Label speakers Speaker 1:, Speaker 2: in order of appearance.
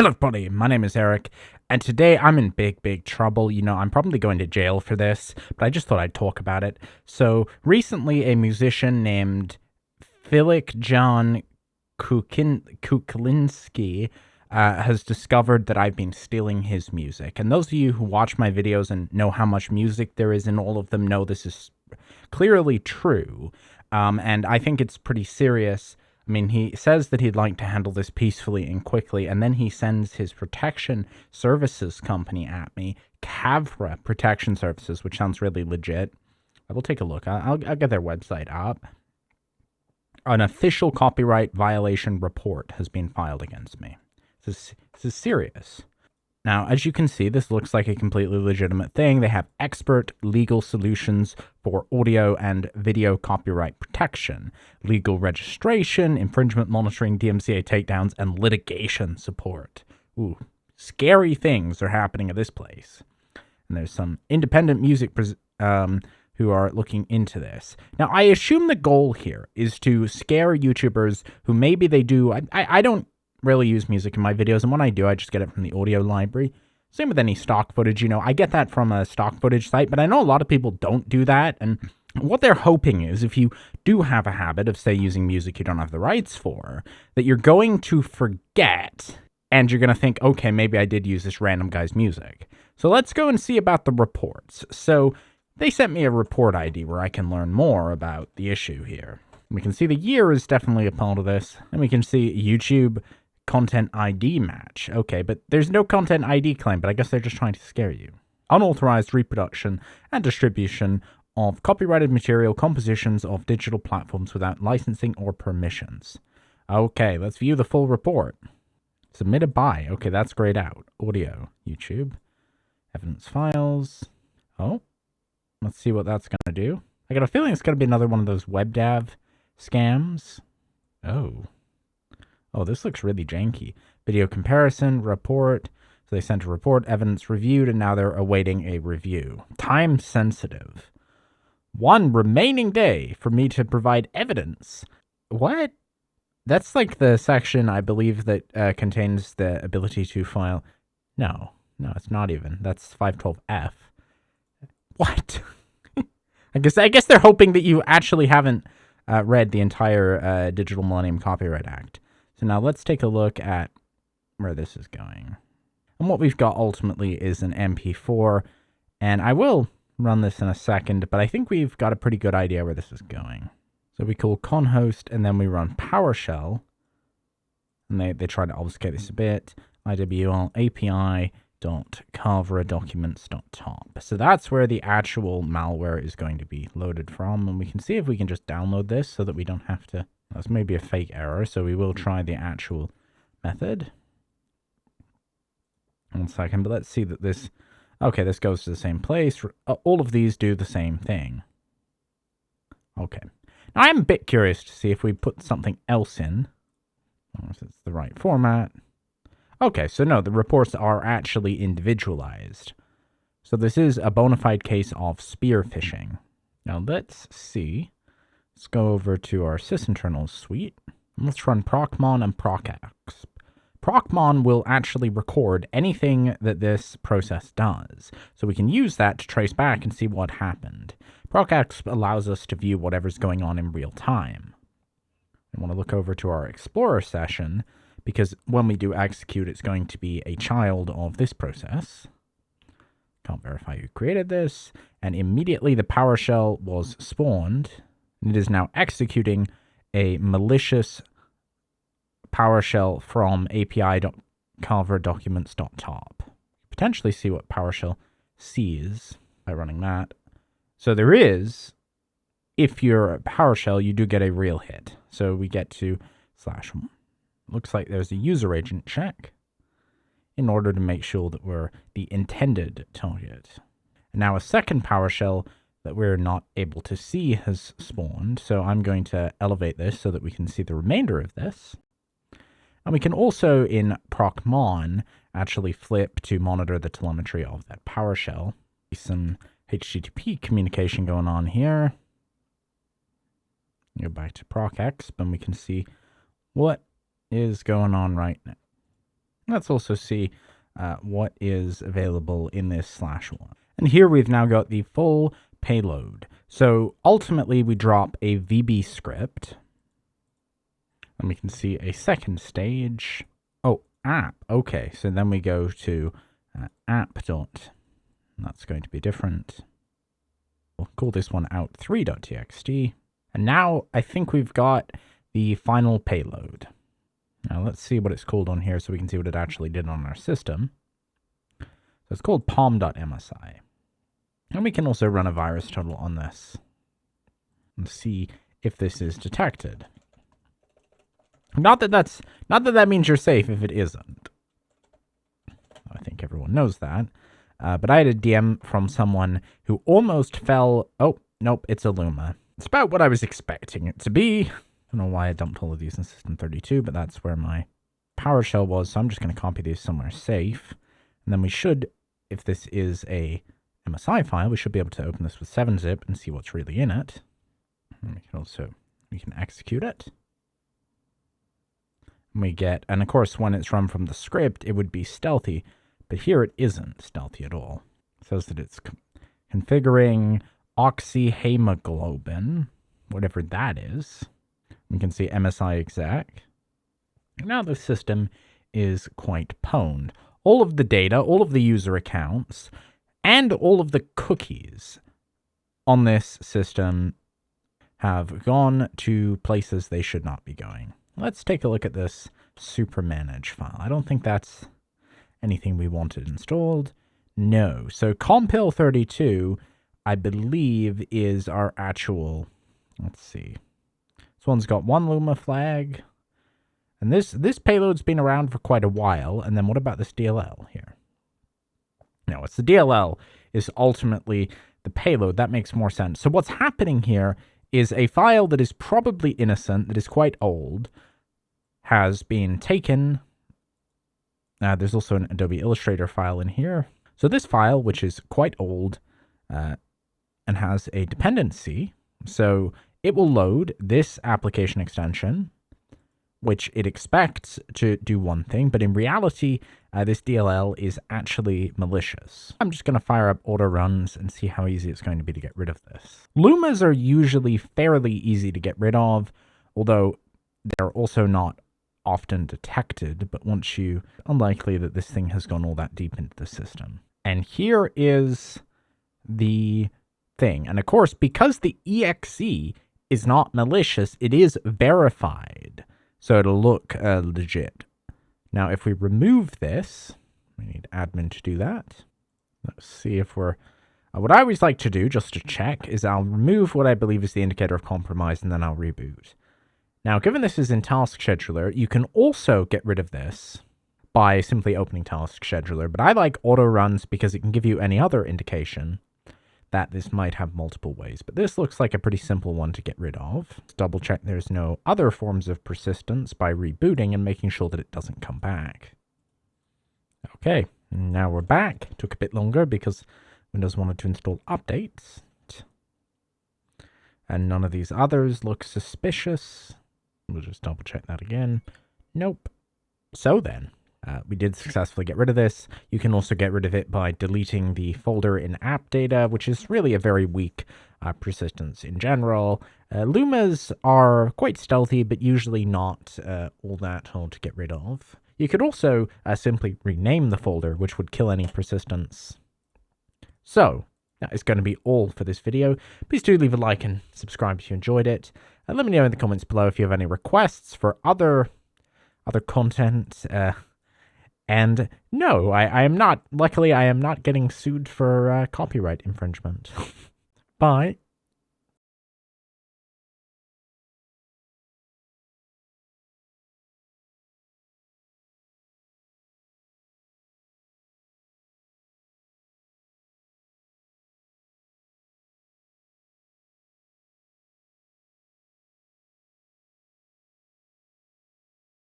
Speaker 1: Hello everybody, my name is Eric, and today I'm in big trouble. I'm probably going to jail for this, but I just thought I'd talk about it. So, recently a musician named Philip John Kuklinski has discovered that I've been stealing his music. And those of you who watch my videos and know how much music there is in all of them know this is clearly true, and I think it's pretty serious. I mean, he says that he'd like to handle this peacefully and quickly, and then he sends his protection services company at me, Cavra Protection Services, which sounds really legit. I will take a look. I'll get their website up. An official copyright violation report has been filed against me. This is serious. Now, as you can see, this looks like a completely legitimate thing. They have expert legal solutions for audio and video copyright protection, legal registration, infringement monitoring, DMCA takedowns, and litigation support. Ooh, scary things are happening at this place. And there's some independent music who are looking into this. Now, I assume the goal here is to scare YouTubers who maybe they do. I don't really use music in my videos, and when I do, I just get it from the audio library. Same with any stock footage. I get that from a stock footage site, but I know a lot of people don't do that, and what they're hoping is if you do have a habit of, say, using music you don't have the rights for, that you're going to forget, and you're going to think, okay, maybe I did use this random guy's music. So let's go and see about the reports. So they sent me a report ID where I can learn more about the issue here. We can see the year is definitely a part of this, and we can see YouTube Content ID match. Okay, but there's no Content ID claim, but I guess they're just trying to scare you. Unauthorized reproduction and distribution of copyrighted material compositions of digital platforms without licensing or permissions. Okay, let's view the full report. Submitted by. Okay, that's grayed out. Audio. YouTube. Evidence files. Oh, let's see what that's going to do. I got a feeling it's going to be another one of those WebDAV scams. Oh, this looks really janky. Video comparison, report. So they sent a report, evidence reviewed, and now they're awaiting a review. Time sensitive. 1 remaining day for me to provide evidence. What? That's like the section, I believe, that contains the ability to file. No, it's not even. That's 512F. What? I guess they're hoping that you actually haven't read the entire Digital Millennium Copyright Act. So now let's take a look at where this is going. And what we've got ultimately is an MP4, and I will run this in a second, but I think we've got a pretty good idea where this is going. So we call conhost, and then we run PowerShell, and they try to obfuscate this a bit. IWL API.carveradocuments.top. So that's where the actual malware is going to be loaded from, and we can see if we can just download this so that we don't have to. That's maybe a fake error, so we will try the actual method. 1 second, but let's see that this. Okay, this goes to the same place. All of these do the same thing. Okay. Now, I'm a bit curious to see if we put something else in. If it's the right format. Okay, so no, the reports are actually individualized. So this is a bona fide case of spear phishing. Now, let's see. Let's go over to our sysinternals suite. And let's run procmon and procexp. Procmon will actually record anything that this process does, so we can use that to trace back and see what happened. Procexp allows us to view whatever's going on in real time. I want to look over to our Explorer session, because when we do execute, it's going to be a child of this process. Can't verify who created this, and immediately the PowerShell was spawned. It is now executing a malicious PowerShell from api.carveradocuments.top. Potentially see what PowerShell sees by running that. So there is, if you're a PowerShell, you do get a real hit. So we get to /. Looks like there's a user agent check in order to make sure that we're the intended target. And now a second PowerShell that we're not able to see has spawned. So I'm going to elevate this so that we can see the remainder of this. And we can also, in procmon, actually flip to monitor the telemetry of that PowerShell. Some HTTP communication going on here. Go back to procexp, and we can see what is going on right now. Let's also see what is available in this /1. And here we've now got the full payload. So ultimately we drop a VB script. And we can see a second stage. Oh, app. Okay, so then we go to app. That's going to be different. We'll call this one out3.txt. And now I think we've got the final payload. Now let's see what it's called on here so we can see what it actually did on our system. So it's called pom.msi. And we can also run a virus tunnel on this and see if this is detected. Not that that means you're safe if it isn't. I think everyone knows that. But I had a DM from someone who almost fell. Oh, nope, it's a Luma. It's about what I was expecting it to be. I don't know why I dumped all of these in System 32, but that's where my PowerShell was. So I'm just going to copy these somewhere safe. And then we should, if this is a MSI file, we should be able to open this with 7-zip and see what's really in it. And we can execute it. And we get, and of course, when it's run from the script, it would be stealthy. But here it isn't stealthy at all. It says that it's configuring oxyhemoglobin, whatever that is. We can see MSI exec. Now the system is quite pwned. All of the data, all of the user accounts, and all of the cookies on this system have gone to places they should not be going. Let's take a look at this supermanage file. I don't think that's anything we wanted installed. No. So compil32, I believe, is our actual, let's see. This one's got one Luma flag. And this payload's been around for quite a while. And then what about this DLL here? No, it's the DLL is ultimately the payload. That makes more sense. So what's happening here is a file that is probably innocent, that is quite old, has been taken. There's also an Adobe Illustrator file in here. So this file, which is quite old and has a dependency, so it will load this application extension, which it expects to do one thing, but in reality, this DLL is actually malicious. I'm just going to fire up auto runs and see how easy it's going to be to get rid of this. Lumas are usually fairly easy to get rid of, although they're also not often detected, but once you, unlikely that this thing has gone all that deep into the system. And here is the thing. And of course, because the exe is not malicious, it is verified. So it'll look legit. Now, if we remove this, we need admin to do that. Let's see if we're... what I always like to do, just to check, is I'll remove what I believe is the indicator of compromise, and then I'll reboot. Now, given this is in Task Scheduler, you can also get rid of this by simply opening Task Scheduler. But I like auto runs because it can give you any other indication that this might have multiple ways. But this looks like a pretty simple one to get rid of. Let's double check there's no other forms of persistence by rebooting and making sure that it doesn't come back. Okay, now we're back. Took a bit longer because Windows wanted to install updates. And none of these others look suspicious. We'll just double check that again. Nope. So then, we did successfully get rid of this. You can also get rid of it by deleting the folder in app data, which is really a very weak persistence in general. Lumas are quite stealthy, but usually not all that hard to get rid of. You could also simply rename the folder, which would kill any persistence. So, that is going to be all for this video. Please do leave a like and subscribe if you enjoyed it. And let me know in the comments below if you have any requests for other content. And no, I am not, luckily I am not getting sued for copyright infringement. Bye.